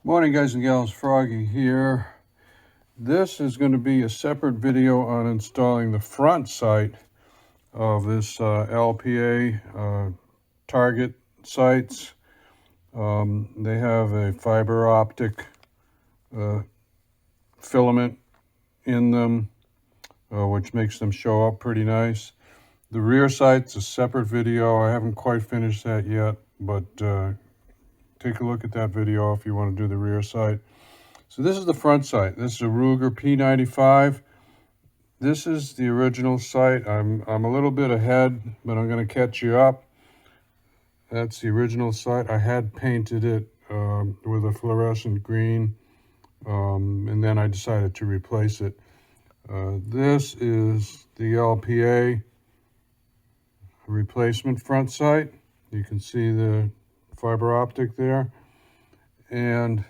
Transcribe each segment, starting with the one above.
Morning, guys and gals. Froggy here. This is going to be a separate video on installing the front sight of this LPA target sights. They have a fiber optic filament in them, which makes them show up pretty nice. The rear sight's a separate video. I haven't quite finished that yet, but take a look at that video if you want to do the rear sight. So this is the front sight. This is a Ruger P95. This is the original sight. I'm a little bit ahead, but I'm going to catch you up. That's the original sight. I had painted it with a fluorescent green, and then I decided to replace it. This is the LPA replacement front sight. You can see the fiber optic there. And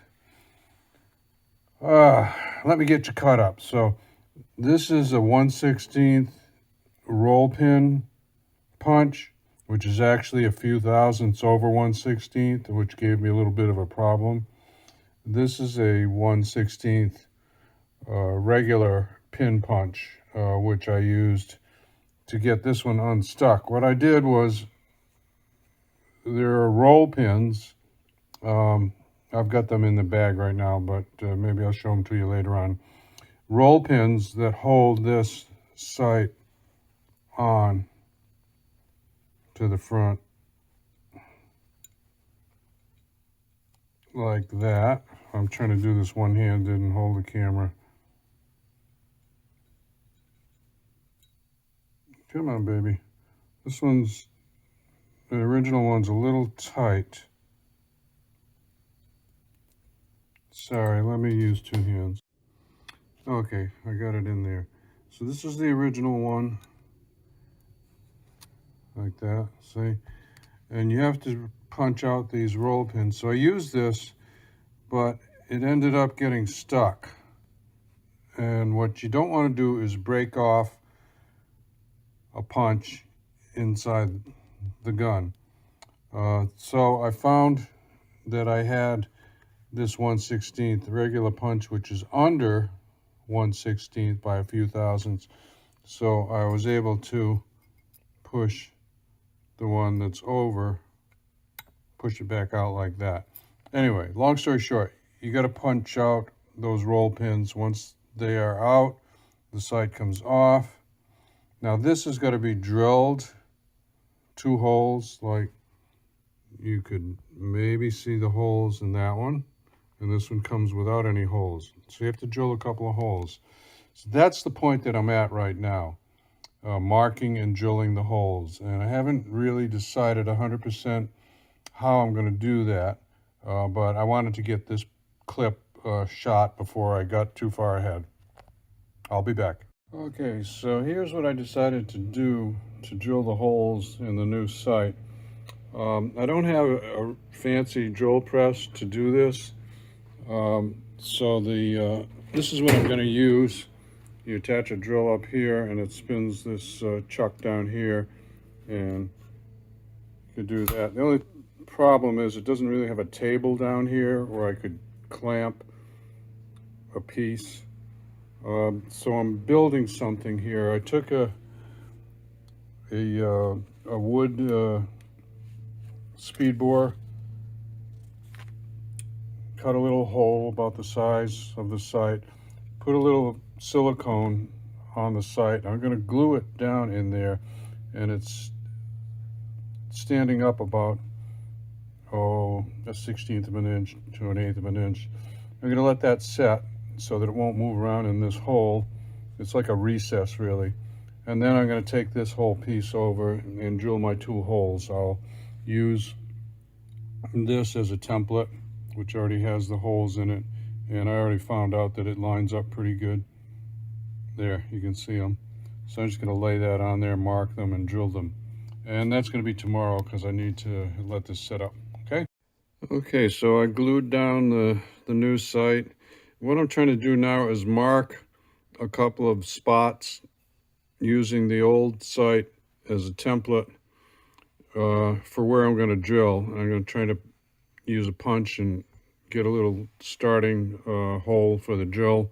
let me get you caught up. So this is a 1/16 roll pin punch, which is actually a few thousandths over 1/16, which gave me a little bit of a problem. This is a 1/16 regular pin punch, which I used to get this one unstuck. What I did was, there are roll pins. I've got them in the bag right now, but maybe I'll show them to you later on. Roll pins that hold this sight on to the front like that. I'm trying to do this one-handed and hold the camera. Come on, baby. This one's, the original one's a little tight. Sorry, let me use two hands. Okay, I got it in there. So this is the original one. Like that, see? And you have to punch out these roll pins. So I used this, but it ended up getting stuck. And what you don't want to do is break off a punch inside the gun. So I found that I had this 1/16 regular punch, which is under 1/16 by a few thousandths. So I was able to push the one that's over, push it back out like that. Anyway, long story short, you got to punch out those roll pins. Once they are out, the sight comes off. Now this has got to be drilled, 2 holes, like you could maybe see the holes in that one. And this one comes without any holes. So you have to drill a couple of holes. So that's the point that I'm at right now, marking and drilling the holes. And I haven't really decided 100% how I'm going to do that, but I wanted to get this clip shot before I got too far ahead. I'll be back. Okay, so here's what I decided to do to drill the holes in the new sight. I don't have a fancy drill press to do this. So this is what I'm going to use. You attach a drill up here and it spins this chuck down here, and you could do that. The only problem is it doesn't really have a table down here where I could clamp a piece. So I'm building something here. I took a wood speed bore, cut a little hole about the size of the sight, put a little silicone on the sight. I'm going to glue it down in there, and it's standing up about a 1/16 of an inch to an 1/8 of an inch. I'm going to let that set so that it won't move around in this hole. It's like a recess, really. And then I'm going to take this whole piece over and drill my 2 holes. I'll use this as a template, which already has the holes in it, and I already found out that it lines up pretty good. There, you can see them. So I'm just going to lay that on there, mark them, and drill them. And that's going to be tomorrow because I need to let this set up, okay? Okay, so I glued down the new sight. What I'm trying to do now is mark a couple of spots using the old sight as a template for where I'm going to drill. I'm going to try to use a punch and get a little starting hole for the drill.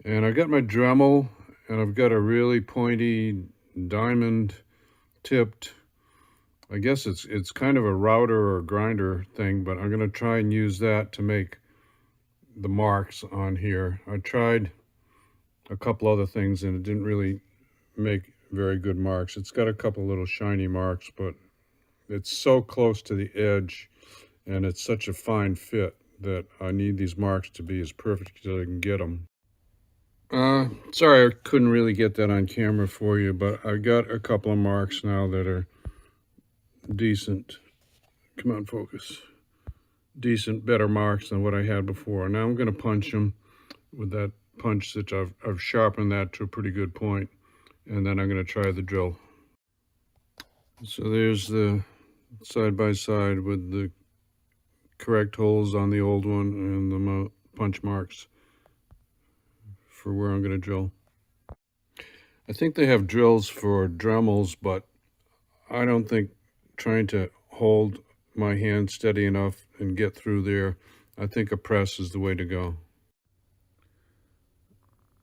And I've got my Dremel, and I've got a really pointy diamond tipped, I guess it's kind of a router or grinder thing, but I'm going to try and use that to make the marks on here. I tried a couple other things and it didn't really make very good marks. It's got a couple little shiny marks, but it's so close to the edge and it's such a fine fit that I need these marks to be as perfect as I can get them. Sorry I couldn't really get that on camera for you, but I got a couple of marks now that are decent. Come on, focus. Decent, better marks than what I had before. Now I'm going to punch them with that punch that I've sharpened that to a pretty good point, and then I'm going to try the drill. So there's the side by side with the correct holes on the old one and the punch marks for where I'm going to drill. I think they have drills for Dremels, but I don't think trying to hold my hand steady enough and get through there. I think a press is the way to go.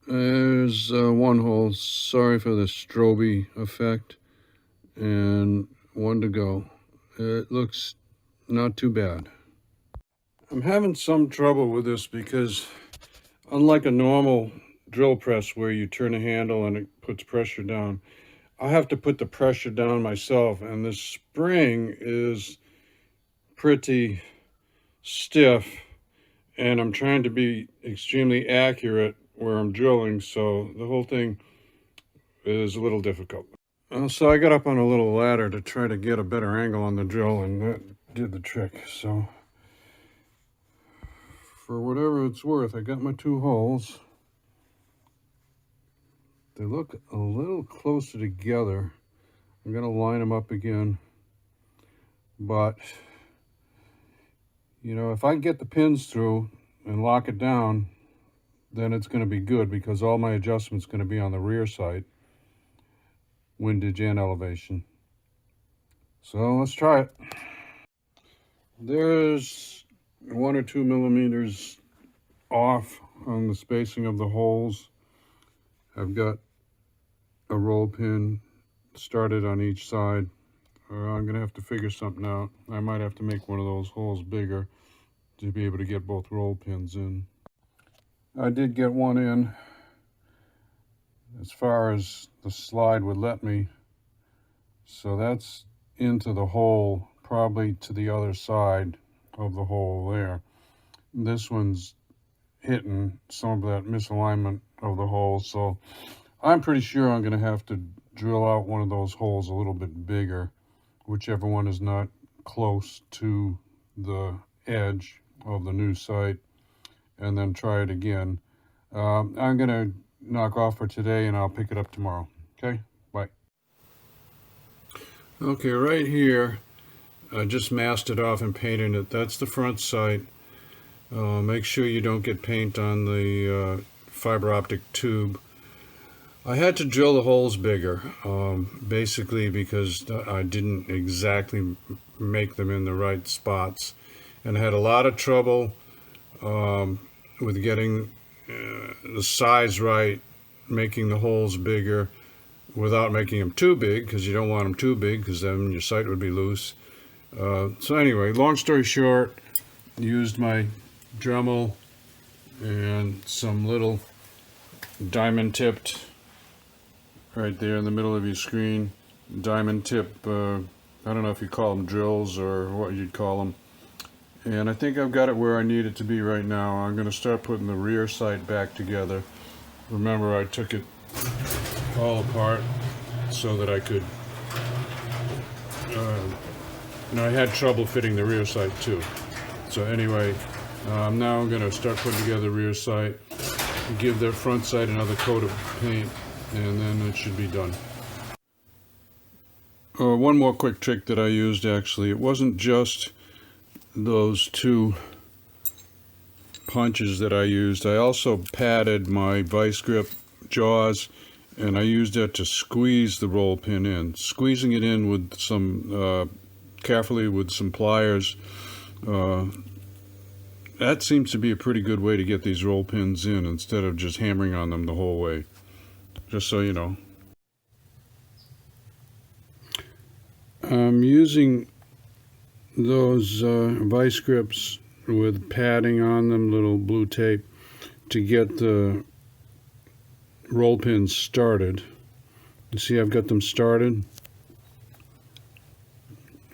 There's one hole. Sorry for the strobe effect. And one to go. It looks not too bad. I'm having some trouble with this because unlike a normal drill press where you turn a handle and it puts pressure down, I have to put the pressure down myself, and this spring is pretty stiff, and I'm trying to be extremely accurate where I'm drilling, so the whole thing is a little difficult. So I got up on a little ladder to try to get a better angle on the drill, and that did the trick. So for whatever it's worth, I got my two holes. They look a little closer together. I'm going to line them up again. But, you know, if I can get the pins through and lock it down, then it's going to be good because all my adjustment's going to be on the rear side, windage and elevation. So let's try it. There's 1 or 2 millimeters off on the spacing of the holes. I've got a roll pin started on each side. I'm going to have to figure something out. I might have to make one of those holes bigger to be able to get both roll pins in. I did get one in as far as the slide would let me. So that's into the hole, probably to the other side of the hole there. This one's hitting some of that misalignment of the hole, so I'm pretty sure I'm going to have to drill out one of those holes a little bit bigger, whichever one is not close to the edge of the new site, and then try it again. I'm going to knock off for today and I'll pick it up tomorrow. Okay, bye. Okay, right here, I just masked it off and painted it. That's the front sight. Make sure you don't get paint on the fiber optic tube. I had to drill the holes bigger, basically because I didn't exactly make them in the right spots. And I had a lot of trouble with getting the size right, making the holes bigger without making them too big, because you don't want them too big because then your sight would be loose. So anyway, long story short, used my Dremel and some little diamond tipped, right there in the middle of your screen, diamond tip, I don't know if you call them drills or what you'd call them. And I think I've got it where I need it to be right now. I'm going to start putting the rear sight back together. Remember, I took it all apart so that I could, and I had trouble fitting the rear sight too. So anyway, now I'm going to start putting together the rear sight, give the front sight another coat of paint, and then it should be done. One more quick trick that I used, actually. It wasn't just those two punches that I used. I also padded my vice grip jaws, and I used that to squeeze the roll pin in. Squeezing it in with some, carefully with some pliers, that seems to be a pretty good way to get these roll pins in instead of just hammering on them the whole way. Just so you know. I'm using those vice grips with padding on them, little blue tape, to get the roll pins started. You see I've got them started.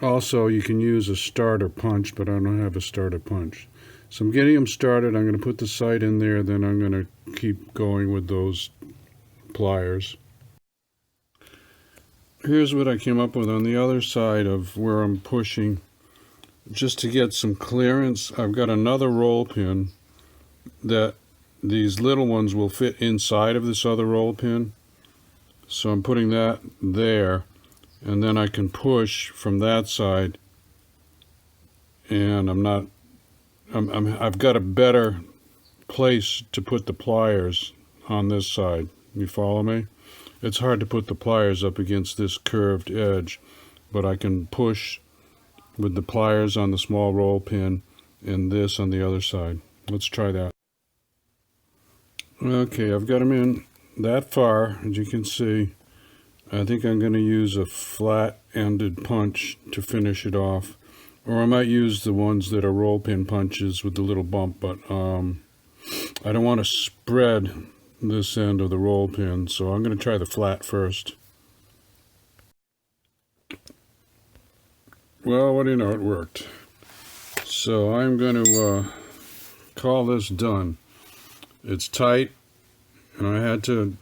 Also, you can use a starter punch, but I don't have a starter punch. So I'm getting them started. I'm going to put the sight in there, then I'm going to keep going with those pliers. Here's what I came up with on the other side of where I'm pushing. Just to get some clearance, I've got another roll pin that these little ones will fit inside of this other roll pin. So I'm putting that there, and then I can push from that side, and I've got a better place to put the pliers on this side. You follow me? It's hard to put the pliers up against this curved edge, but I can push with the pliers on the small roll pin and this on the other side. Let's try that. Okay, I've got them in that far, as you can see. I think I'm going to use a flat-ended punch to finish it off, or I might use the ones that are roll pin punches with the little bump, but I don't want to spread this end of the roll pin, so I'm going to try the flat first. Well, what do you know, it worked. So I'm going to call this done. It's tight, and I had to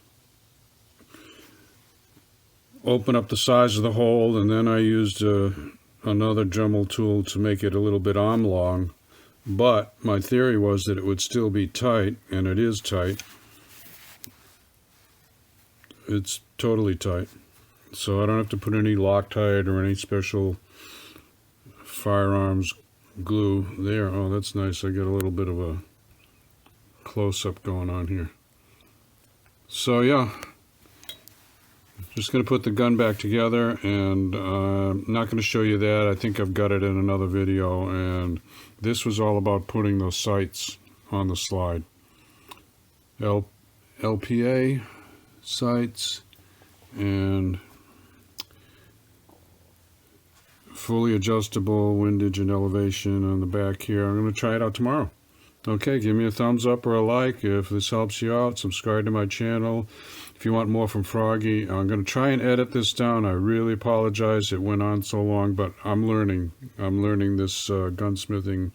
open up the size of the hole, and then I used another Dremel tool to make it a little bit oblong, but my theory was that it would still be tight, and it is tight. It's totally tight, so I don't have to put any Loctite or any special firearms glue there. Oh, that's nice. I get a little bit of a close-up going on here. So yeah, just going to put the gun back together, and I'm not going to show you that. I think I've got it in another video, and this was all about putting those sights on the slide. LPA sights and fully adjustable windage and elevation on the back here. I'm going to try it out tomorrow. Okay, give me a thumbs up or a like if this helps you out. Subscribe to my channel if you want more from Froggy. I'm going to try and edit this down. I really apologize it went on so long, but I'm learning this gunsmithing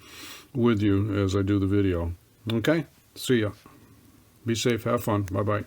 with you as I do the video. Okay, see ya. Be safe, have fun. Bye-bye.